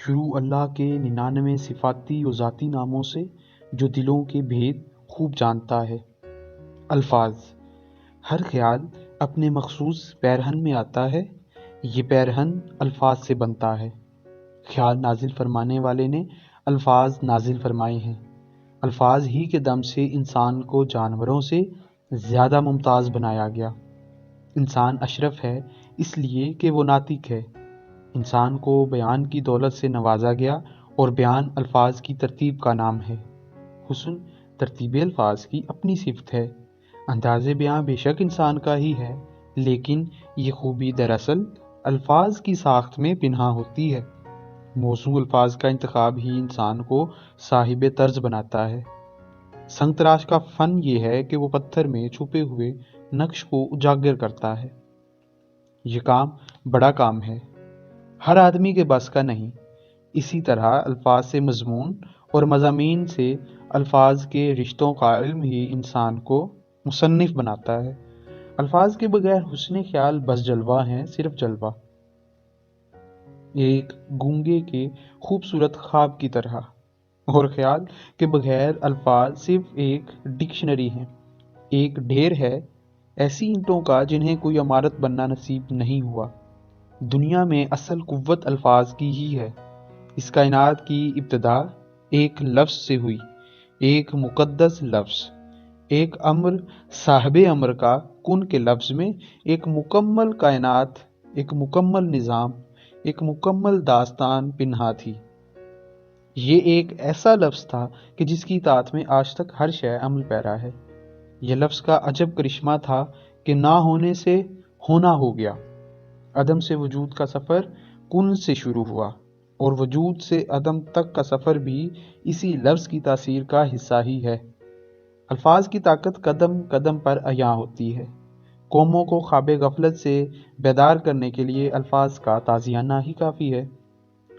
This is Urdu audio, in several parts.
شروع اللہ کے 99 صفاتی و ذاتی ناموں سے جو دلوں کے بھید خوب جانتا ہے۔ الفاظ: ہر خیال اپنے مخصوص پیرہن میں آتا ہے، یہ پیرہن الفاظ سے بنتا ہے۔ خیال نازل فرمانے والے نے الفاظ نازل فرمائے ہیں۔ الفاظ ہی کے دم سے انسان کو جانوروں سے زیادہ ممتاز بنایا گیا۔ انسان اشرف ہے اس لیے کہ وہ ناطق ہے۔ انسان کو بیان کی دولت سے نوازا گیا اور بیان الفاظ کی ترتیب کا نام ہے۔ حسن ترتیب الفاظ کی اپنی صفت ہے۔ انداز بیان بے شک انسان کا ہی ہے، لیکن یہ خوبی دراصل الفاظ کی ساخت میں پنہاں ہوتی ہے۔ موزوں الفاظ کا انتخاب ہی انسان کو صاحب طرز بناتا ہے۔ سنگ تراش کا فن یہ ہے کہ وہ پتھر میں چھپے ہوئے نقش کو اجاگر کرتا ہے۔ یہ کام بڑا کام ہے، ہر آدمی کے بس کا نہیں۔ اسی طرح الفاظ سے مضمون اور مضامین سے الفاظ کے رشتوں کا علم ہی انسان کو مصنف بناتا ہے۔ الفاظ کے بغیر حسن خیال بس جلوہ ہیں، صرف جلوہ، ایک گونگے کے خوبصورت خواب کی طرح، اور خیال کے بغیر الفاظ صرف ایک ڈکشنری ہیں، ایک ڈھیر ہے ایسی اینٹوں کا جنہیں کوئی عمارت بننا نصیب نہیں ہوا۔ دنیا میں اصل قوت الفاظ کی ہی ہے۔ اس کائنات کی ابتدا ایک لفظ سے ہوئی، ایک مقدس لفظ، ایک امر صاحب امر کا کن کے لفظ میں ایک مکمل کائنات، ایک مکمل نظام، ایک مکمل داستان پنہاں تھی۔ یہ ایک ایسا لفظ تھا کہ جس کی اطاعت میں آج تک ہر شے عمل پیرا ہے۔ یہ لفظ کا عجب کرشمہ تھا کہ نہ ہونے سے ہونا ہو گیا۔ عدم سے وجود کا سفر کن سے شروع ہوا، اور وجود سے عدم تک کا سفر بھی اسی لفظ کی تاثیر کا حصہ ہی ہے۔ الفاظ کی طاقت قدم قدم پر عیاں ہوتی ہے۔ قوموں کو خواب غفلت سے بیدار کرنے کے لیے الفاظ کا تازیانہ ہی کافی ہے۔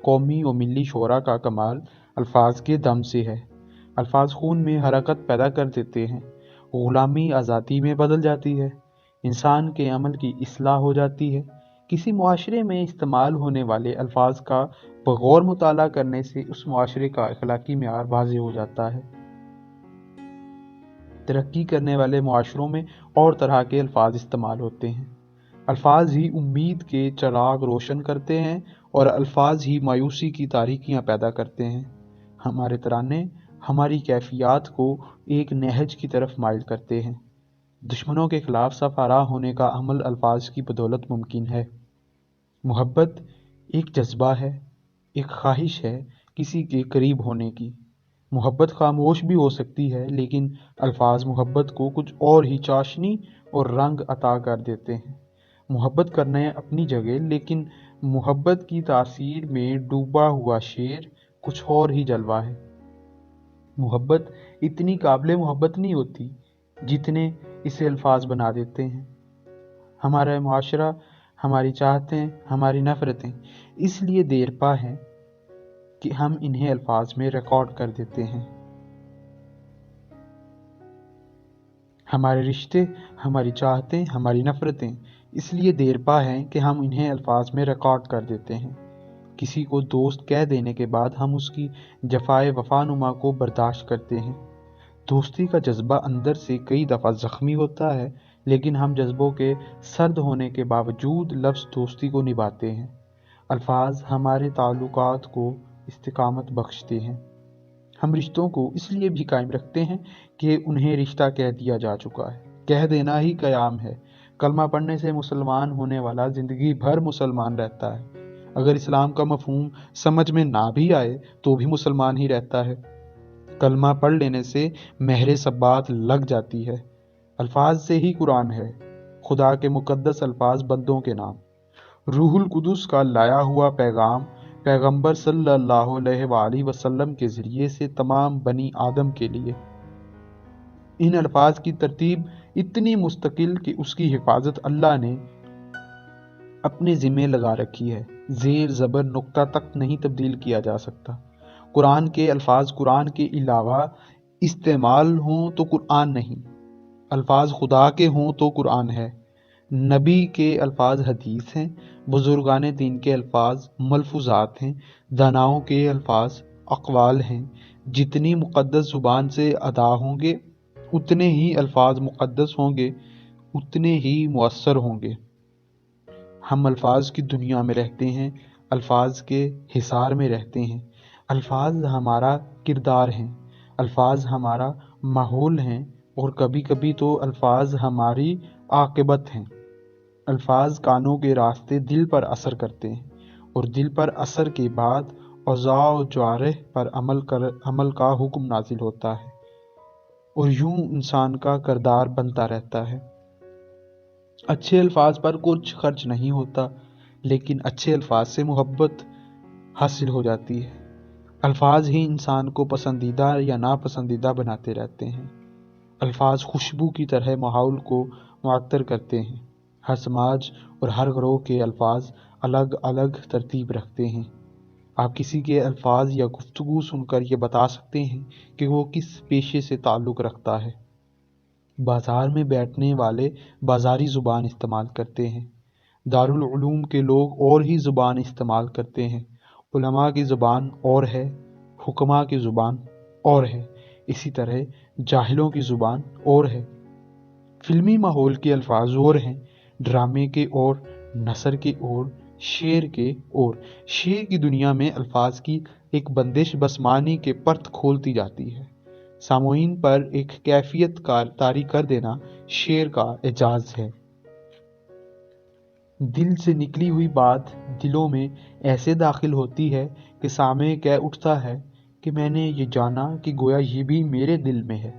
قومی و ملی شعور کا کمال الفاظ کے دم سے ہے۔ الفاظ خون میں حرکت پیدا کر دیتے ہیں، غلامی آزادی میں بدل جاتی ہے، انسان کے عمل کی اصلاح ہو جاتی ہے۔ کسی معاشرے میں استعمال ہونے والے الفاظ کا بغور مطالعہ کرنے سے اس معاشرے کا اخلاقی معیار واضح ہو جاتا ہے۔ ترقی کرنے والے معاشروں میں اور طرح کے الفاظ استعمال ہوتے ہیں۔ الفاظ ہی امید کے چراغ روشن کرتے ہیں، اور الفاظ ہی مایوسی کی تاریکیاں پیدا کرتے ہیں۔ ہمارے ترانے ہماری کیفیات کو ایک نہج کی طرف مائل کرتے ہیں۔ دشمنوں کے خلاف صف آرا ہونے کا عمل الفاظ کی بدولت ممکن ہے۔ محبت ایک جذبہ ہے، ایک خواہش ہے کسی کے قریب ہونے کی۔ محبت خاموش بھی ہو سکتی ہے، لیکن الفاظ محبت کو کچھ اور ہی چاشنی اور رنگ عطا کر دیتے ہیں۔ محبت کرنا ہے اپنی جگہ، لیکن محبت کی تاثیر میں ڈوبا ہوا شعر کچھ اور ہی جلوہ ہے۔ محبت اتنی قابل محبت نہیں ہوتی جتنے اسے الفاظ بنا دیتے ہیں۔ ہمارا معاشرہ، ہماری چاہتیں، ہماری نفرتیں اس لیے دیر پا ہیں کہ ہم انہیں الفاظ میں ریکارڈ کر دیتے ہیں۔ ہمارے رشتے، ہماری چاہتیں، ہماری نفرتیں اس لیے دیر پا ہیں کہ ہم انہیں الفاظ میں ریکارڈ کر دیتے ہیں۔ کسی کو دوست کہہ دینے کے بعد ہم اس کی جفائے وفا نما کو برداشت کرتے ہیں۔ دوستی کا جذبہ اندر سے کئی دفعہ زخمی ہوتا ہے، لیکن ہم جذبوں کے سرد ہونے کے باوجود لفظ دوستی کو نبھاتے ہیں۔ الفاظ ہمارے تعلقات کو استقامت بخشتے ہیں۔ ہم رشتوں کو اس لیے بھی قائم رکھتے ہیں کہ انہیں رشتہ کہہ دیا جا چکا ہے۔ کہہ دینا ہی قیام ہے۔ کلمہ پڑھنے سے مسلمان ہونے والا زندگی بھر مسلمان رہتا ہے۔ اگر اسلام کا مفہوم سمجھ میں نہ بھی آئے تو بھی مسلمان ہی رہتا ہے۔ کلمہ پڑھ لینے سے مہر ثبات لگ جاتی ہے۔ الفاظ سے ہی قرآن ہے۔ خدا کے مقدس الفاظ بندوں کے نام، روح القدس کا لایا ہوا پیغام پیغمبر صلی اللہ علیہ وآلہ وسلم کے ذریعے سے تمام بنی آدم کے لیے۔ ان الفاظ کی ترتیب اتنی مستقل کہ اس کی حفاظت اللہ نے اپنے ذمہ لگا رکھی ہے۔ زیر زبر نقطہ تک نہیں تبدیل کیا جا سکتا۔ قرآن کے الفاظ قرآن کے علاوہ استعمال ہوں تو قرآن نہیں، الفاظ خدا کے ہوں تو قرآن ہے۔ نبی کے الفاظ حدیث ہیں، بزرگان دین کے الفاظ ملفوظات ہیں، داناؤں کے الفاظ اقوال ہیں۔ جتنی مقدس زبان سے ادا ہوں گے اتنے ہی الفاظ مقدس ہوں گے، اتنے ہی مؤثر ہوں گے۔ ہم الفاظ کی دنیا میں رہتے ہیں، الفاظ کے حصار میں رہتے ہیں۔ الفاظ ہمارا کردار ہیں، الفاظ ہمارا ماحول ہیں، اور کبھی کبھی تو الفاظ ہماری عاقبت ہیں۔ الفاظ کانوں کے راستے دل پر اثر کرتے ہیں، اور دل پر اثر کے بعد اعضاء و جوارح پر عمل کا حکم نازل ہوتا ہے، اور یوں انسان کا کردار بنتا رہتا ہے۔ اچھے الفاظ پر کچھ خرچ نہیں ہوتا، لیکن اچھے الفاظ سے محبت حاصل ہو جاتی ہے۔ الفاظ ہی انسان کو پسندیدہ یا ناپسندیدہ بناتے رہتے ہیں۔ الفاظ خوشبو کی طرح ماحول کو معطر کرتے ہیں۔ ہر سماج اور ہر گروہ کے الفاظ الگ الگ ترتیب رکھتے ہیں۔ آپ کسی کے الفاظ یا گفتگو سن کر یہ بتا سکتے ہیں کہ وہ کس پیشے سے تعلق رکھتا ہے۔ بازار میں بیٹھنے والے بازاری زبان استعمال کرتے ہیں، دارالعلوم کے لوگ اور ہی زبان استعمال کرتے ہیں، علماء کی زبان اور ہے، حکماء کی زبان اور ہے، اسی طرح جاہلوں کی زبان اور ہے۔ فلمی ماحول کے الفاظ اور ہیں، ڈرامے کے اور، نثر کے اور، شعر کے اور۔ شعر کی دنیا میں الفاظ کی ایک بندش بس معنی کے پرت کھولتی جاتی ہے۔ سامعین پر ایک کیفیت طاری کر دینا شعر کا اعجاز ہے۔ دل سے نکلی ہوئی بات دلوں میں ایسے داخل ہوتی ہے کہ سامع کہہ اٹھتا ہے کہ میں نے یہ جانا کہ گویا یہ بھی میرے دل میں ہے۔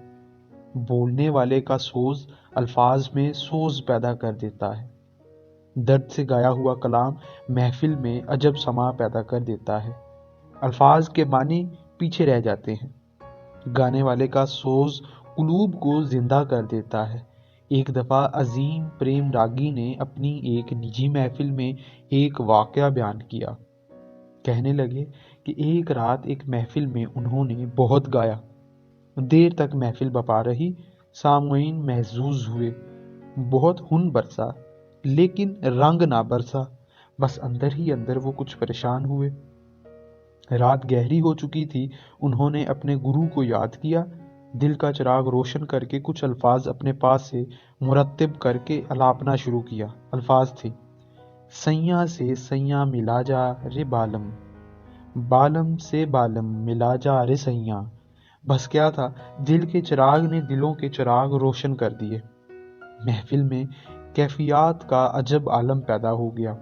بولنے والے کا سوز الفاظ میں سوز پیدا کر دیتا ہے۔ درد سے گایا ہوا کلام محفل میں عجب سماع پیدا کر دیتا ہے۔ الفاظ کے معنی پیچھے رہ جاتے ہیں۔ گانے والے کا سوز قلوب کو زندہ کر دیتا ہے۔ ایک دفعہ عظیم پریم راگی نے اپنی ایک نجی محفل میں ایک واقعہ بیان کیا۔ کہنے لگے کہ ایک رات ایک محفل میں انہوں نے بہت گایا، دیر تک محفل بپا رہی، سامعین محظوظ ہوئے، بہت خون برسا، لیکن رنگ نہ برسا، بس اندر ہی اندر وہ کچھ پریشان ہوئے۔ رات گہری ہو چکی تھی، انہوں نے اپنے گرو کو یاد کیا، دل کا چراغ روشن کر کے کچھ الفاظ اپنے پاس سے مرتب کر کے الاپنا شروع کیا۔ الفاظ تھے: سیاں سے سیاں ملا جا رے بالم، بالم سے بالم ملا جا رے سیاں۔ بس کیا تھا، دل کے چراغ نے دلوں کے چراغ روشن کر دیے۔ محفل میں کیفیات کا عجب عالم پیدا ہو گیا۔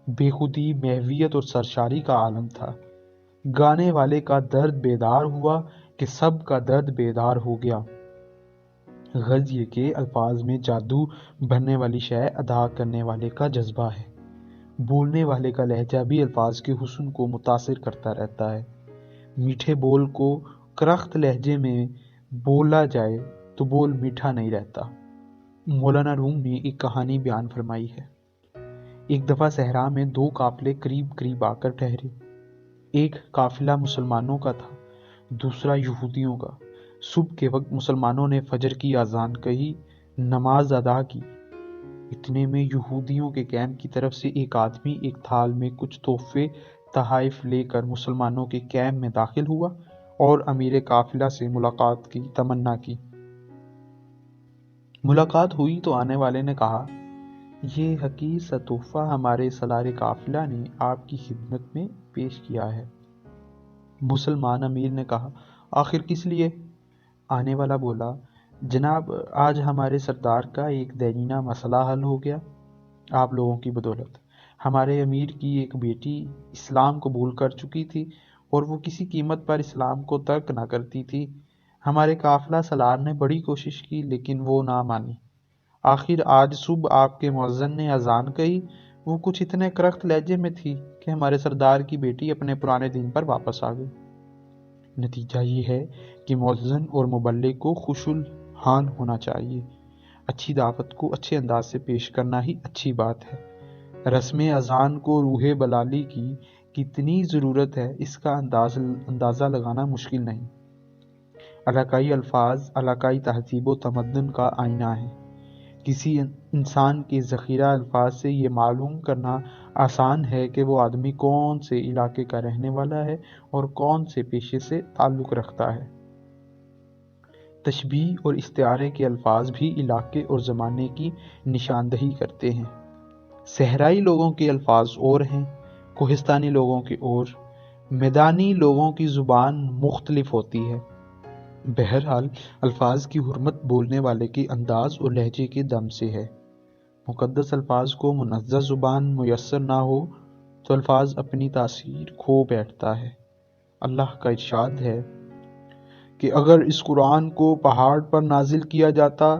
بے خودی، محویت اور سرشاری کا عالم تھا۔ گانے والے کا درد بیدار ہوا کہ سب کا درد بیدار ہو گیا۔ غرض یہ کہ الفاظ میں جادو بھرنے والی شے ادا کرنے والے کا جذبہ ہے۔ بولنے والے کا لہجہ بھی الفاظ کے حسن کو متاثر کرتا رہتا ہے۔ میٹھے بول کو کرخت لہجے میں بولا جائے تو بول میٹھا نہیں رہتا۔ مولانا روم نے ایک کہانی بیان فرمائی ہے۔ ایک دفعہ صحرا میں دو قافلے قریب قریب آ کر ٹھہرے۔ ایک قافلہ مسلمانوں کا تھا، دوسرا یہودیوں کا۔ صبح کے وقت مسلمانوں نے فجر کی اذان کہی، نماز ادا کی۔ اتنے میں یہودیوں کے کیمپ کی طرف سے ایک آدمی ایک تھال میں کچھ تحفے تحائف لے کر مسلمانوں کے کیمپ میں داخل ہوا اور امیر قافلہ سے ملاقات کی تمنا کی۔ ملاقات ہوئی تو آنے والے نے کہا، یہ حقیر سا تحفہ ہمارے سالار قافلہ نے آپ کی خدمت میں پیش کیا ہے۔ مسلمان امیر نے کہا، آخر کس لیے؟ آنے والا بولا، جناب آج ہمارے سردار کا ایک دینینہ مسئلہ حل ہو گیا، آپ لوگوں کی بدولت۔ ہمارے امیر کی ایک بیٹی اسلام قبول کر چکی تھی اور وہ کسی قیمت پر اسلام کو ترک نہ کرتی تھی۔ ہمارے قافلہ سالار نے بڑی کوشش کی لیکن وہ نہ مانی۔ آخر آج صبح آپ کے مؤذن نے اذان کہی، وہ کچھ اتنے کرخت لہجے میں تھی کہ ہمارے سردار کی بیٹی اپنے پرانے دین پر واپس آ گئی۔ نتیجہ یہ ہے کہ مؤذن اور مبلغ کو خوش الحال ہونا چاہیے۔ اچھی دعوت کو اچھے انداز سے پیش کرنا ہی اچھی بات ہے۔ رسم اذان کو روح بلالی کی کتنی ضرورت ہے، اس کا اندازہ لگانا مشکل نہیں۔ علاقائی الفاظ علاقائی تہذیب و تمدن کا آئینہ ہیں۔ کسی انسان کے ذخیرہ الفاظ سے یہ معلوم کرنا آسان ہے کہ وہ آدمی کون سے علاقے کا رہنے والا ہے اور کون سے پیشے سے تعلق رکھتا ہے۔ تشبیہ اور استعارے کے الفاظ بھی علاقے اور زمانے کی نشاندہی کرتے ہیں۔ صحرائی لوگوں کے الفاظ اور ہیں، کوہستانی لوگوں کے اور، میدانی لوگوں کی زبان مختلف ہوتی ہے۔ بہرحال الفاظ کی حرمت بولنے والے کے انداز اور لہجے کے دم سے ہے۔ مقدس الفاظ کو منزہ زبان میسر نہ ہو تو الفاظ اپنی تاثیر کھو بیٹھتا ہے۔ اللہ کا ارشاد ہے کہ اگر اس قرآن کو پہاڑ پر نازل کیا جاتا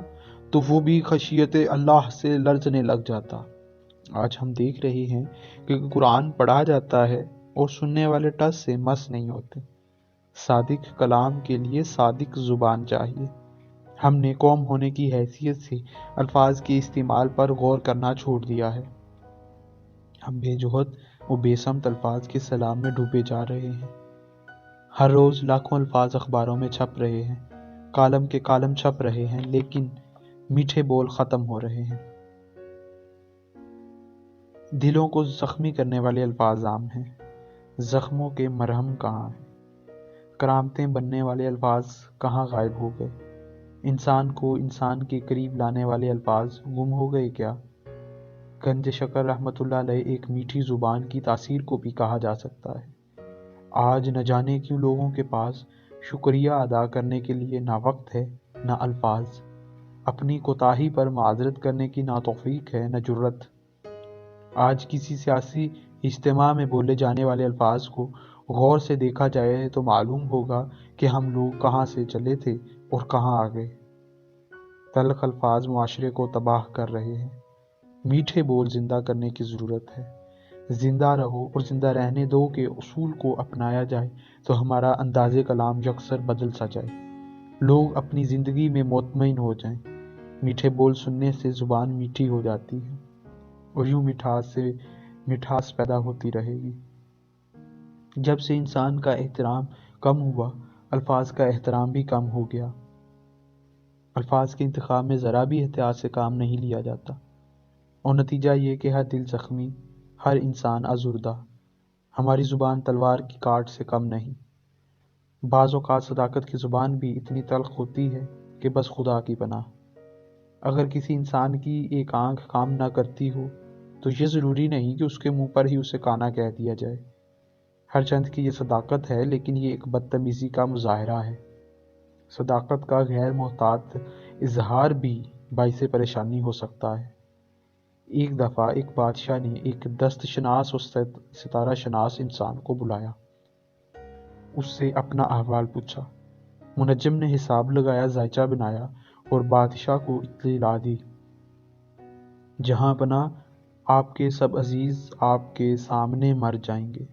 تو وہ بھی خشیت اللہ سے لرزنے لگ جاتا۔ آج ہم دیکھ رہے ہیں کہ قرآن پڑھا جاتا ہے اور سننے والے ٹس سے مس نہیں ہوتے۔ صادق کلام کے لیے صادق زبان چاہیے۔ ہم نے قوم ہونے کی حیثیت سے الفاظ کے استعمال پر غور کرنا چھوڑ دیا ہے۔ ہم بے جہد و بے سمت الفاظ کے سلام میں ڈوبے جا رہے ہیں۔ ہر روز لاکھوں الفاظ اخباروں میں چھپ رہے ہیں، کالم کے کالم چھپ رہے ہیں، لیکن میٹھے بول ختم ہو رہے ہیں۔ دلوں کو زخمی کرنے والے الفاظ عام ہیں، زخموں کے مرہم کہاں ہیں؟ کرامتیں بننے والے الفاظ کہاں غائب ہو گئے؟ انسان کو انسان کے قریب لانے والے الفاظ گم ہو گئے کیا؟ گنج شکر رحمۃ اللہ علیہ ایک میٹھی زبان کی تاثیر کو بھی کہا جا سکتا ہے۔ آج نہ جانے کیوں لوگوں کے پاس شکریہ ادا کرنے کے لیے نہ وقت ہے نہ الفاظ، اپنی کوتاہی پر معذرت کرنے کی نہ توفیق ہے نہ جرت۔ آج کسی سیاسی اجتماع میں بولے جانے والے الفاظ کو غور سے دیکھا جائے تو معلوم ہوگا کہ ہم لوگ کہاں سے چلے تھے اور کہاں آ گئے۔ تلخ الفاظ معاشرے کو تباہ کر رہے ہیں۔ میٹھے بول زندہ کرنے کی ضرورت ہے۔ زندہ رہو اور زندہ رہنے دو کے اصول کو اپنایا جائے تو ہمارا انداز کلام یکسر بدل سا جائے، لوگ اپنی زندگی میں مطمئن ہو جائیں۔ میٹھے بول سننے سے زبان میٹھی ہو جاتی ہے اور یوں مٹھاس سے مٹھاس پیدا ہوتی رہے گی۔ جب سے انسان کا احترام کم ہوا، الفاظ کا احترام بھی کم ہو گیا۔ الفاظ کے انتخاب میں ذرا بھی احتیاط سے کام نہیں لیا جاتا، اور نتیجہ یہ کہ ہر دل زخمی، ہر انسان آزردہ۔ ہماری زبان تلوار کی کاٹ سے کم نہیں۔ بعض اوقات صداقت کی زبان بھی اتنی تلخ ہوتی ہے کہ بس خدا کی پناہ۔ اگر کسی انسان کی ایک آنکھ کام نہ کرتی ہو تو یہ ضروری نہیں کہ اس کے منہ پر ہی اسے کانا کہہ دیا جائے۔ ہر چند کی یہ صداقت ہے، لیکن یہ ایک بدتمیزی کا مظاہرہ ہے۔ صداقت کا غیر محتاط اظہار بھی باعث پریشانی ہو سکتا ہے۔ ایک دفعہ ایک بادشاہ نے ایک دست شناس اور ستارہ شناس انسان کو بلایا، اس سے اپنا احوال پوچھا۔ منجم نے حساب لگایا، ذائچہ بنایا اور بادشاہ کو اطلاع دی، جہاں پناہ آپ کے سب عزیز آپ کے سامنے مر جائیں گے۔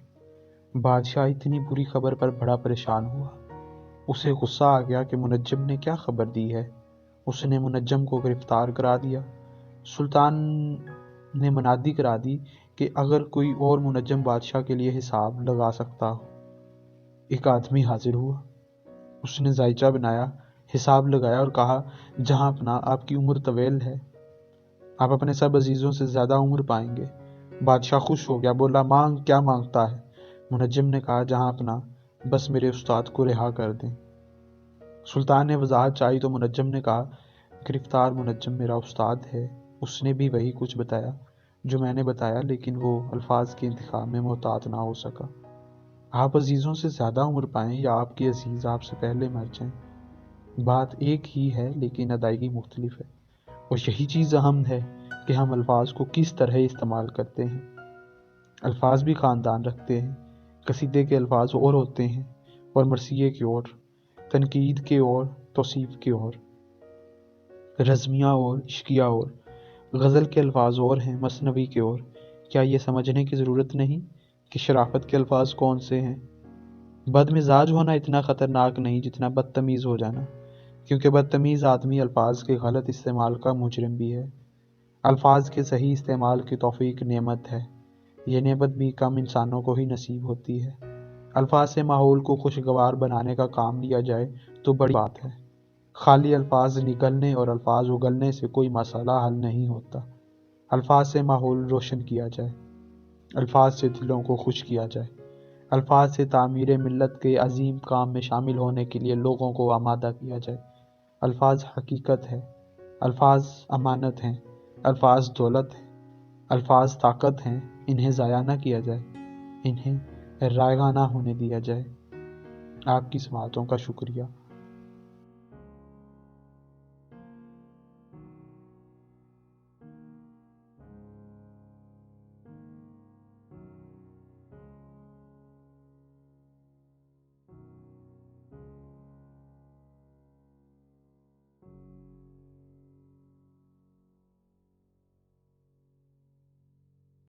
بادشاہ اتنی بری خبر پر بڑا پریشان ہوا۔ اسے غصہ آ گیا کہ منجم نے کیا خبر دی ہے۔ اس نے منجم کو گرفتار کرا دیا۔ سلطان نے منادی کرا دی کہ اگر کوئی اور منجم بادشاہ کے لیے حساب لگا سکتا ہو۔ ایک آدمی حاضر ہوا، اس نے ذائچہ بنایا، حساب لگایا اور کہا، جہاں پناہ آپ کی عمر طویل ہے، آپ اپنے سب عزیزوں سے زیادہ عمر پائیں گے۔ بادشاہ خوش ہو گیا، بولا، مانگ، کیا مانگتا ہے؟ منجم نے کہا، جہاں پناہ بس میرے استاد کو رہا کر دیں۔ سلطان نے وضاحت چاہی تو منجم نے کہا، گرفتار منجم میرا استاد ہے، اس نے بھی وہی کچھ بتایا جو میں نے بتایا، لیکن وہ الفاظ کے انتخاب میں محتاط نہ ہو سکا۔ آپ عزیزوں سے زیادہ عمر پائیں یا آپ کے عزیز آپ سے پہلے مر جائیں، بات ایک ہی ہے لیکن ادائیگی مختلف ہے، اور یہی چیز اہم ہے کہ ہم الفاظ کو کس طرح استعمال کرتے ہیں۔ الفاظ بھی خاندان رکھتے ہیں، قصیدے کے الفاظ اور ہوتے ہیں اور مرثیے کے اور، تنقید کے اور، توصیف کے اور، رزمیہ اور، عشقیہ اور، غزل کے الفاظ اور ہیں، مثنوی کے اور۔ کیا یہ سمجھنے کی ضرورت نہیں کہ شرافت کے الفاظ کون سے ہیں؟ بد مزاج ہونا اتنا خطرناک نہیں جتنا بدتمیز ہو جانا، کیونکہ بدتمیز آدمی الفاظ کے غلط استعمال کا مجرم بھی ہے۔ الفاظ کے صحیح استعمال کی توفیق نعمت ہے، یہ نعمت بھی کم انسانوں کو ہی نصیب ہوتی ہے۔ الفاظ سے ماحول کو خوشگوار بنانے کا کام لیا جائے تو بڑی بات ہے۔ خالی الفاظ نکلنے اور الفاظ اگلنے سے کوئی مسئلہ حل نہیں ہوتا۔ الفاظ سے ماحول روشن کیا جائے، الفاظ سے دلوں کو خوش کیا جائے، الفاظ سے تعمیر ملت کے عظیم کام میں شامل ہونے کے لیے لوگوں کو آمادہ کیا جائے۔ الفاظ حقیقت ہے، الفاظ امانت ہیں، الفاظ دولت ہیں، الفاظ طاقت ہیں۔ انہیں ضائع نہ کیا جائے، انہیں رائگاں نہ ہونے دیا جائے۔ آپ کی سماعتوں کا شکریہ۔